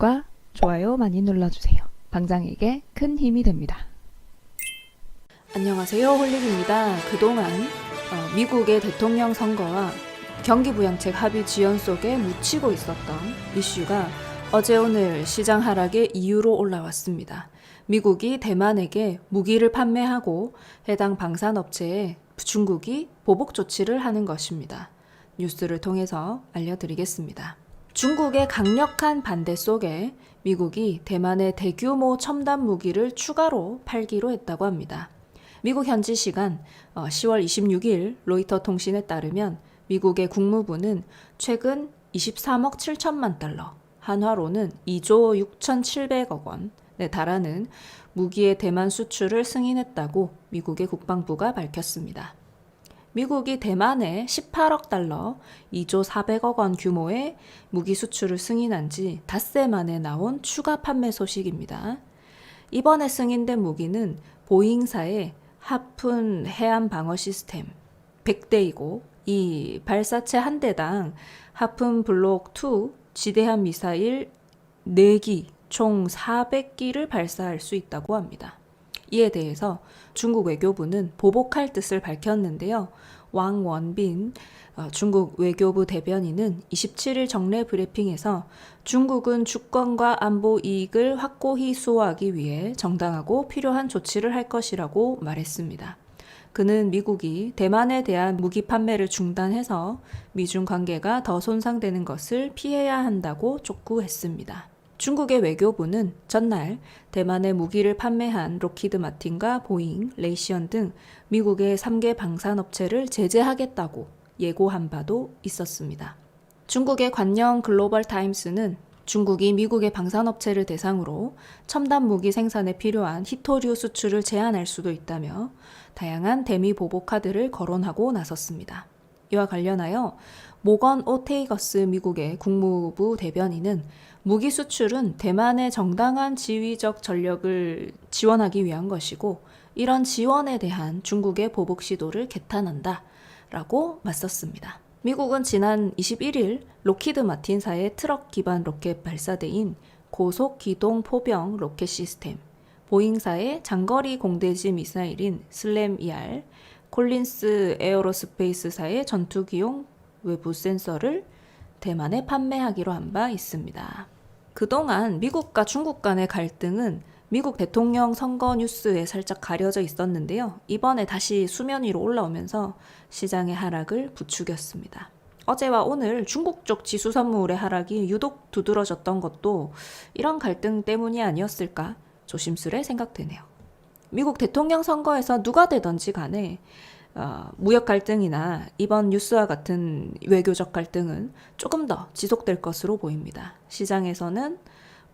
구독과 좋아요 많이 눌러주세요. 방장에게 큰 힘이 됩니다. 안녕하세요, 홀릭입니다. 그동안 미국의 대통령 선거와 경기부양책 합의 지연 속에 묻히고 있었던 이슈가 어제 오늘 시장 하락의 이유로 올라왔습니다. 미국이 대만에게 무기를 판매하고 해당 방산업체에 중국이 보복 조치를 하는 것입니다. 뉴스를 통해서 알려드리겠습니다. 중국의 강력한 반대 속에 미국이 대만에 대규모 첨단 무기를 추가로 팔기로 했다고 합니다. 미국 현지 시간 10월 26일 로이터 통신에 따르면 미국의 국무부는 최근 23억 7천만 달러, 한화로는 2조 6,700억 원에 달하는 무기의 대만 수출을 승인했다고 미국의 국방부가 밝혔습니다. 미국이 대만에 18억 달러, 2조 400억 원 규모의 무기 수출을 승인한 지 닷새 만에 나온 추가 판매 소식입니다. 이번에 승인된 무기는 보잉사의 하푼 해안 방어 시스템 100대이고 이 발사체 한 대당 하푼 블록 2 지대함 미사일 4기 총 400기를 발사할 수 있다고 합니다. 이에 대해서 중국 외교부는 보복할 뜻을 밝혔는데요. 왕 원빈 중국 외교부 대변인은 27일 정례 브리핑에서 중국은 주권과 안보 이익을 확고히 수호하기 위해 정당하고 필요한 조치를 할 것이라고 말했습니다. 그는 미국이 대만에 대한 무기 판매를 중단해서 미중 관계가 더 손상되는 것을 피해야 한다고 촉구했습니다. 중국의 외교부는 전날 대만에 무기를 판매한 록히드 마틴과 보잉, 레이시언 등 미국의 3개 방산업체를 제재하겠다고 예고한 바도 있었습니다. 중국의 관영 글로벌 타임스는 중국이 미국의 방산업체를 대상으로 첨단 무기 생산에 필요한 히토류 수출을 제한할 수도 있다며 다양한 대미 보복 카드를 거론하고 나섰습니다. 이와 관련하여 모건 오테이거스 미국의 국무부 대변인은 무기 수출은 대만의 정당한 지위적 전력을 지원하기 위한 것이고 이런 지원에 대한 중국의 보복 시도를 개탄한다 라고 맞섰습니다. 미국은 지난 21일 록히드 마틴사의 트럭 기반 로켓 발사대인 고속 기동 포병 로켓 시스템, 보잉사의 장거리 공대지 미사일인 슬램 ER, 콜린스 에어로스페이스사의 전투기용 외부 센서를 대만에 판매하기로 한 바 있습니다. 그동안 미국과 중국 간의 갈등은 미국 대통령 선거 뉴스에 살짝 가려져 있었는데요. 이번에 다시 수면 위로 올라오면서 시장의 하락을 부추겼습니다. 어제와 오늘 중국 쪽 지수 선물의 하락이 유독 두드러졌던 것도 이런 갈등 때문이 아니었을까 조심스레 생각되네요. 미국 대통령 선거에서 누가 되든지 간에 무역 갈등이나 이번 뉴스와 같은 외교적 갈등은 조금 더 지속될 것으로 보입니다. 시장에서는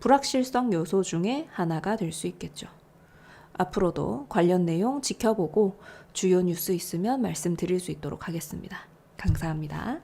불확실성 요소 중에 하나가 될 수 있겠죠. 앞으로도 관련 내용 지켜보고 주요 뉴스 있으면 말씀드릴 수 있도록 하겠습니다. 감사합니다.